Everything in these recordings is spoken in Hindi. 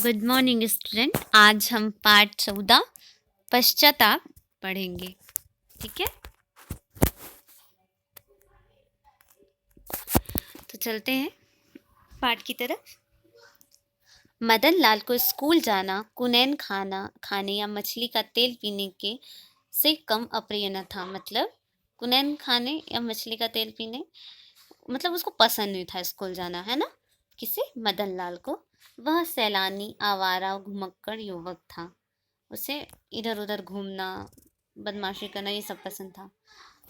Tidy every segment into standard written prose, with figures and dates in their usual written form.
Good morning student. आज हम पाठ 14 पश्चाताप पढ़ेंगे। ठीक है, तो चलते हैं पाठ की तरफ। मदन लाल को स्कूल जाना, कुनैन खाने या मछली का तेल पीने के से कम अप्रिय न था। मतलब कुनैन खाने या मछली का तेल पीने, मतलब उसको पसंद नहीं था स्कूल जाना, है ना। किसे? मदन लाल को। वह सैलानी, आवारा, घुमक्कड़ युवक था। उसे इधर उधर घूमना, बदमाशी करना, ये सब पसंद था।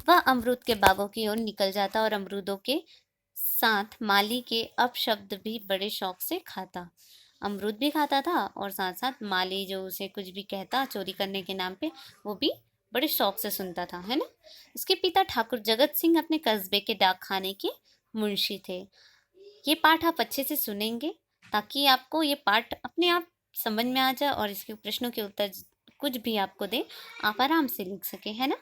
वह अमरूद के बागों की ओर निकल जाता और अमरूदों के साथ माली के अपशब्द भी बड़े शौक से खाता। अमरूद भी खाता था और साथ साथ माली जो उसे कुछ भी कहता चोरी करने के नाम पे, वो भी बड़े शौक से सुनता था, है ना। उसके पिता ठाकुर जगत सिंह अपने कस्बे के डाक खाने के मुंशी थे। ये पाठ आप अच्छे से सुनेंगे ताकि आपको ये पाठ अपने आप समझ में आ जाए और इसके प्रश्नों के उत्तर कुछ भी आपको दे, आप आराम से लिख सके, है ना।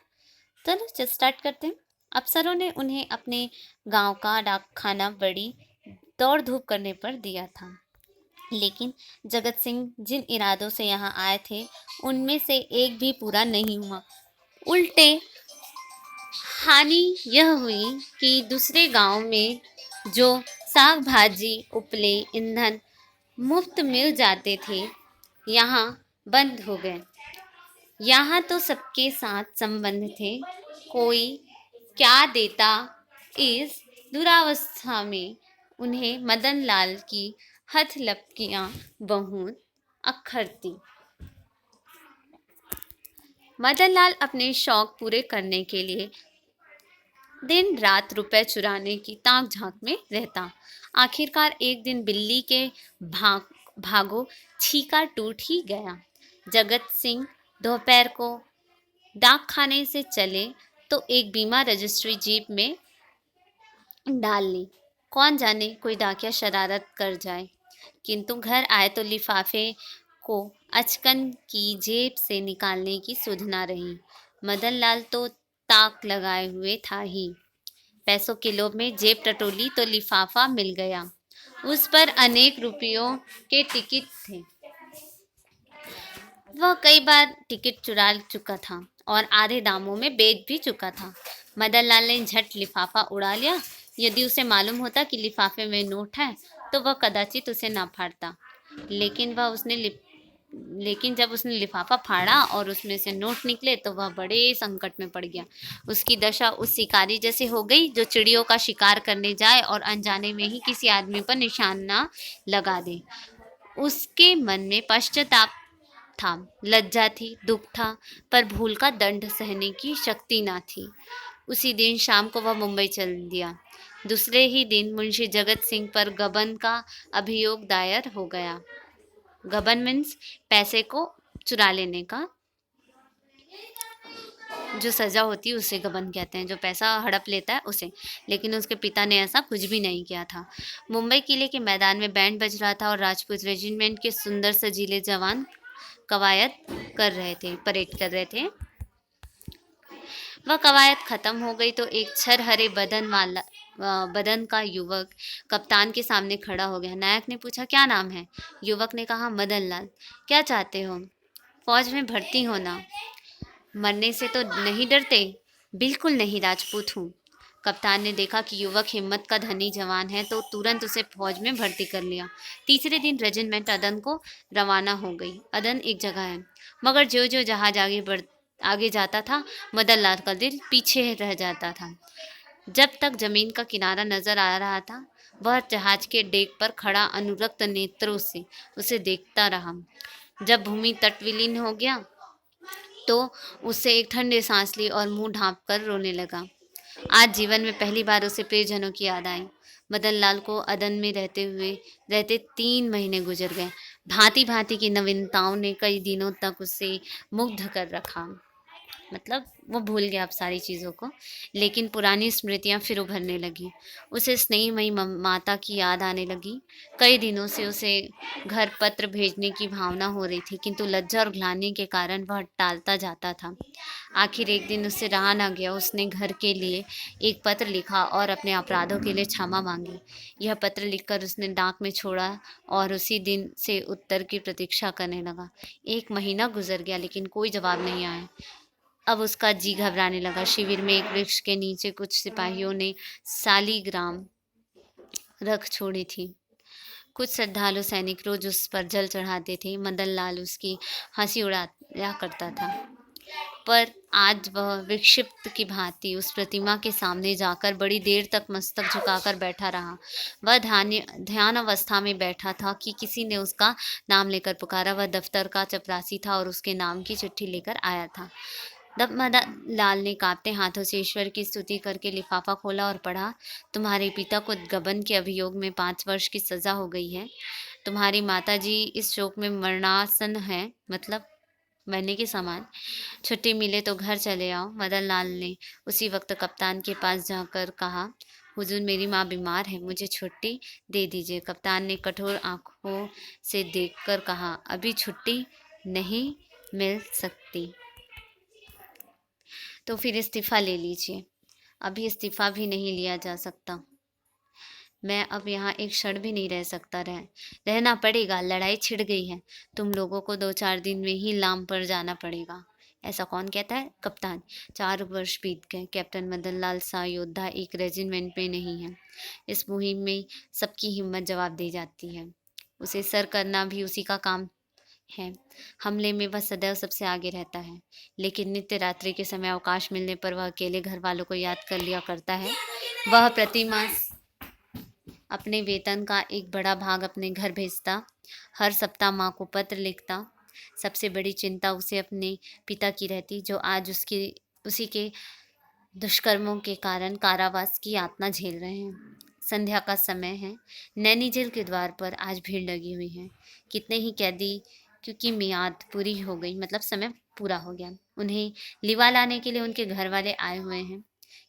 चलो स्टार्ट करते हैं। अफसरों ने उन्हें अपने गांव का डाक खाना बड़ी दौड़ धूप करने पर दिया था, लेकिन जगत सिंह जिन इरादों से यहाँ आए थे उनमें से एक भी पूरा नहीं हुआ। उल्टे हानि यह हुई कि दूसरे गांव में जो साग भाजी, उपले, ईंधन मुफ्त मिल जाते थे, यहाँ बंद हो गए। यहाँ तो सबके साथ संबंध थे, कोई क्या देता। इस दुरावस्था में उन्हें मदन लाल की हथलपकियाँ बहुत अखरती। मदन लाल अपने शौक पूरे करने के लिए दिन रात रुपए चुराने की ताक झांक में रहता। आखिरकार एक दिन बिल्ली के भागो छीका टूट ही गया। जगत सिंह दोपहर को डाक खाने से चले तो एक बीमा रजिस्ट्री जीप में डाल ली। कौन जाने कोई डाकिया शरारत कर जाए। किंतु घर आए तो लिफाफे को अचकन की जेब से निकालने की सुध ना रही। मदन लाल तो ताक लगाए हुए था ही। पैसों के लोभ में जेब टटोली तो लिफाफा मिल गया। उस पर अनेक रुपयों के टिकट थे। वह कई बार टिकट चुरा चुका था और आधे दामों में बेच भी चुका था। मदन लाल ने झट लिफाफा उड़ा लिया। यदि उसे मालूम होता कि लिफाफे में नोट है तो वह कदाचित उसे ना फाड़ता। लेकिन जब उसने लिफाफा फाड़ा और उसमें से नोट निकले तो वह बड़े संकट में पड़ गया। उसकी दशा उस शिकारी जैसे हो गई जो चिड़ियों का शिकार करने जाए और अनजाने में ही किसी आदमी पर निशाना लगा दे। उसके मन में पश्चाताप था, लज्जा थी, दुख था, पर भूल का दंड सहने की शक्ति ना थी। उसी दिन शाम को वह मुंबई चल दिया। दूसरे ही दिन मुंशी जगत सिंह पर गबन का अभियोग दायर हो गया। गबन मीन्स पैसे को चुरा लेने का जो सजा होती है उसे गबन कहते हैं, जो पैसा हड़प लेता है उसे। लेकिन उसके पिता ने ऐसा कुछ भी नहीं किया था। मुंबई किले के मैदान में बैंड बज रहा था और राजपूत रेजिमेंट के सुंदर सजीले जवान कवायद कर रहे थे, परेड कर रहे थे। वह कवायद खत्म हो गई तो एक छरहरे बदन का युवक कप्तान के सामने खड़ा हो गया। नायक ने पूछा, क्या नाम है? युवक ने कहा, मदन लाल। क्या चाहते हो? फौज में भर्ती होना। मरने से तो नहीं डरते? बिल्कुल नहीं, राजपूत हूँ। कप्तान ने देखा कि युवक हिम्मत का धनी जवान है तो तुरंत उसे फौज में भर्ती कर लिया। तीसरे दिन रेजिमेंट अदन को रवाना हो गई। अदन एक जगह है, मगर जो जो जहाज आगे जाता था मदन लाल का दिल पीछे रह जाता था। जब तक जमीन का किनारा नजर आ रहा था वह जहाज के डेक पर खड़ा अनुरक्त नेत्रों से उसे देखता रहा। जब भूमि तट विलीन हो गया तो उससे एक ठंडी सांस ली और मुंह ढांप कर रोने लगा। आज जीवन में पहली बार उसे प्रियजनों की याद आई। मदन लाल को अदन में रहते 3 महीने गुजर गए। भांति भांति की नवीनताओं ने कई दिनों तक उसे मुग्ध कर रखा। मतलब वो भूल गया अब सारी चीज़ों को, लेकिन पुरानी स्मृतियाँ फिर उभरने लगी। उसे स्नेहमयी माता की याद आने लगी। कई दिनों से उसे घर पत्र भेजने की भावना हो रही थी, किंतु लज्जा और ग्लानि के कारण वह टालता जाता था। आखिर एक दिन उससे रहा ना गया, उसने घर के लिए एक पत्र लिखा और अपने अपराधों के लिए क्षमा मांगी। यह पत्र लिखकर उसने डाक में छोड़ा और उसी दिन से उत्तर की प्रतीक्षा करने लगा। 1 महीना गुजर गया, लेकिन कोई जवाब नहीं आया। अब उसका जी घबराने लगा। शिविर में एक वृक्ष के नीचे कुछ सिपाहियों ने शालिग्राम रख छोड़ी थी। कुछ श्रद्धालु सैनिक रोज उस पर जल चढ़ाते थे। मदन लाल उसकी हंसी उड़ाया करता था, पर आज वह विक्षिप्त की भांति उस प्रतिमा के सामने जाकर बड़ी देर तक मस्तक झुकाकर बैठा रहा। वह ध्यान अवस्था में बैठा था कि किसी ने उसका नाम लेकर पुकारा। वह दफ्तर का चपरासी था और उसके नाम की चिट्ठी लेकर आया था। तब मदन लाल ने कांपते हाथों से ईश्वर की स्तुति करके लिफाफा खोला और पढ़ा, तुम्हारे पिता को गबन के अभियोग में 5 वर्ष की सजा हो गई है। तुम्हारी माताजी इस शोक में मरणासन है, मतलब मरने के समान। छुट्टी मिले तो घर चले आओ। मदन लाल ने उसी वक्त कप्तान के पास जाकर कहा, हुजूर मेरी माँ बीमार है, मुझे छुट्टी दे दीजिए। कप्तान ने कठोर आंखों से देखकर कहा, अभी छुट्टी नहीं मिल सकती, तो फिर इस्तीफ़ा ले लीजिए। अभी इस्तीफ़ा भी नहीं लिया जा सकता। मैं अब यहाँ एक क्षण भी नहीं रह सकता। रहना पड़ेगा, लड़ाई छिड़ गई है। तुम लोगों को 2-4 दिन में ही लाम पर जाना पड़ेगा। ऐसा कौन कहता है? कप्तान। 4 वर्ष बीत गए। कैप्टन मदन लाल सा योद्धा एक रेजिमेंट में नहीं है। इस मुहिम में सबकी हिम्मत जवाब दे जाती है। उसे सर करना भी उसी का काम है। हमले में वह सदैव सबसे आगे रहता है, लेकिन नित्य रात्रि के समय अवकाश मिलने पर वह अकेले घर वालों को याद कर लिया करता है। वह प्रतिमास अपने वेतन का एक बड़ा भाग अपने घर भेजता, हर सप्ताह माँ को पत्र लिखता। सबसे बड़ी चिंता उसे अपने पिता की रहती, जो आज उसी के दुष्कर्मों के कारण कारावास की यातना झेल रहे हैं। संध्या का समय है। नैनी जेल के द्वार पर आज भीड़ लगी हुई है। कितने ही कैदी, क्योंकि मियाद पूरी हो गई, मतलब समय पूरा हो गया, उन्हें लिवा लाने के लिए उनके घर वाले आए हुए हैं।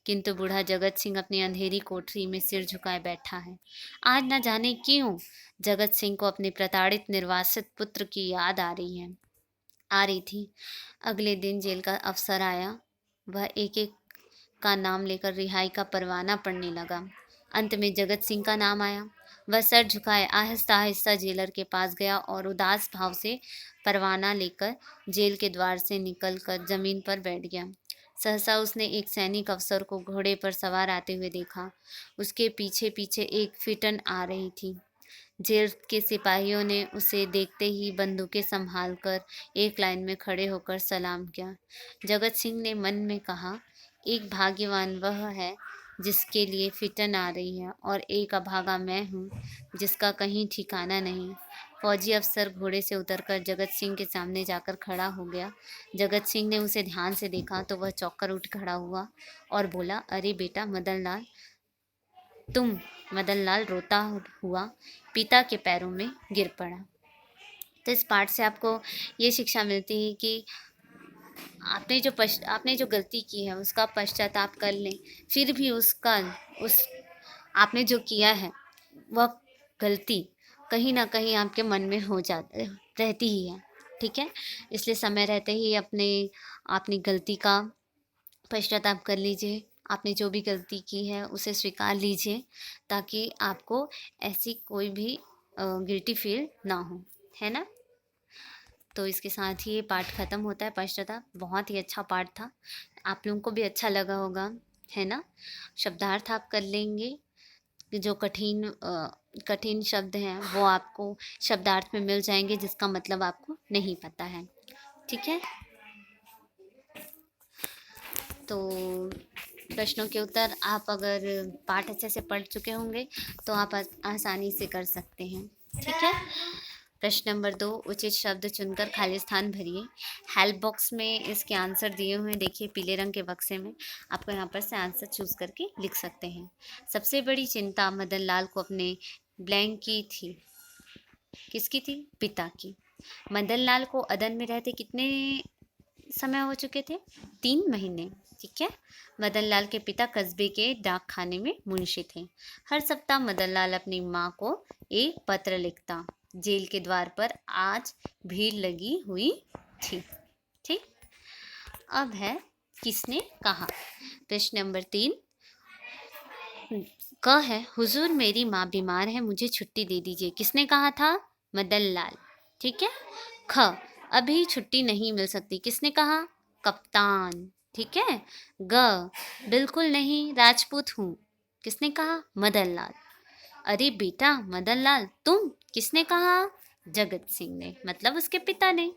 किंतु बूढ़ा जगत सिंह अपनी अंधेरी कोठरी में सिर झुकाए बैठा है। आज न जाने क्यों जगत सिंह को अपने प्रताड़ित निर्वासित पुत्र की याद आ रही थी। अगले दिन जेल का अफसर आया। वह एक एक का नाम लेकर रिहाई का परवाना पढ़ने लगा। अंत में जगत सिंह का नाम आया। वह सर झुकाए आहिस्ता आहिस्ता जेलर के पास गया और उदास भाव से परवाना लेकर जेल के द्वार से निकलकर जमीन पर बैठ गया। सहसा उसने एक सैनिक अफसर को घोड़े पर सवार आते हुए देखा। उसके पीछे पीछे एक फिटन आ रही थी। जेल के सिपाहियों ने उसे देखते ही बंदूकें संभाल कर एक लाइन में खड़े होकर सलाम किया। जगत सिंह ने मन में कहा, एक भाग्यवान वह है जिसके लिए फिटन आ रही है, और एक अभागा मैं हूँ जिसका कहीं ठिकाना नहीं। फौजी अफसर घोड़े से उतरकर जगत सिंह के सामने जाकर खड़ा हो गया। जगत सिंह ने उसे ध्यान से देखा तो वह चौंक कर उठ खड़ा हुआ और बोला, अरे बेटा मदन लाल, तुम? मदन लाल रोता हुआ पिता के पैरों में गिर पड़ा। तो इस पाठ से आपको ये शिक्षा मिलती है कि आपने जो गलती की है उसका पश्चाताप कर लें, फिर भी उस आपने जो किया है वह गलती कहीं ना कहीं आपके मन में रहती ही है। ठीक है, इसलिए समय रहते ही अपनी गलती का पश्चाताप कर लीजिए। आपने जो भी गलती की है उसे स्वीकार लीजिए, ताकि आपको ऐसी कोई भी गिल्टी फील ना हो, है ना। तो इसके साथ ही ये पाठ ख़त्म होता है। पश्चाताप बहुत ही अच्छा पाठ था, आप लोगों को भी अच्छा लगा होगा, है ना। शब्दार्थ आप कर लेंगे। जो कठिन शब्द हैं वो आपको शब्दार्थ में मिल जाएंगे, जिसका मतलब आपको नहीं पता है। ठीक है, तो प्रश्नों के उत्तर आप अगर पाठ अच्छे से पढ़ चुके होंगे तो आप आसानी से कर सकते हैं। ठीक है, प्रश्न नंबर 2, उचित शब्द चुनकर खाली स्थान भरिए। हेल्प बॉक्स में इसके आंसर दिए हुए हैं, देखिए पीले रंग के बक्से में। आपको यहाँ पर से आंसर चूज करके लिख सकते हैं। सबसे बड़ी चिंता मदन लाल को अपने ब्लैंक की थी। किसकी थी? पिता की। मदन लाल को अदन में रहते कितने समय हो चुके थे? 3 महीने। ठीक है। मदन लाल के पिता कस्बे के डाक खाने में मुंशी थे। हर सप्ताह मदन लाल अपनी माँ को एक पत्र लिखता। जेल के द्वार पर आज भीड़ लगी हुई थी। ठीक। अब है किसने कहा। प्रश्न नंबर 3 क है, हुजूर मेरी माँ बीमार है, मुझे छुट्टी दे दीजिए। किसने कहा था? मदन लाल। ठीक है। ख, अभी छुट्टी नहीं मिल सकती। किसने कहा? कप्तान। ठीक है। ग, बिल्कुल नहीं, राजपूत हूँ। किसने कहा? मदन लाल। अरे बेटा मदन लाल तुम। किसने कहा? जगत सिंह ने, मतलब उसके पिता ने।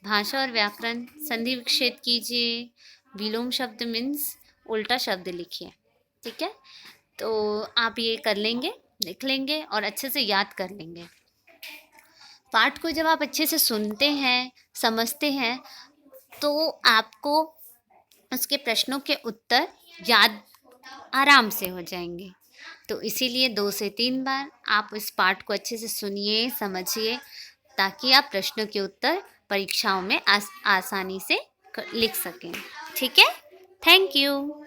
भाषा और व्याकरण संधि विच्छेद कीजिए। विलोम शब्द मीन्स उल्टा शब्द लिखिए। ठीक है। तो आप ये कर लेंगे, लिख लेंगे और अच्छे से याद कर लेंगे। पाठ को जब आप अच्छे से सुनते हैं, समझते हैं, तो आपको उसके प्रश्नों के उत्तर याद आराम से हो जाएंगे। तो इसीलिए 2 से 3 बार आप इस पाठ को अच्छे से सुनिए, समझिए, ताकि आप प्रश्नों के उत्तर परीक्षाओं में आसानी से लिख सकें। ठीक है। Thank you.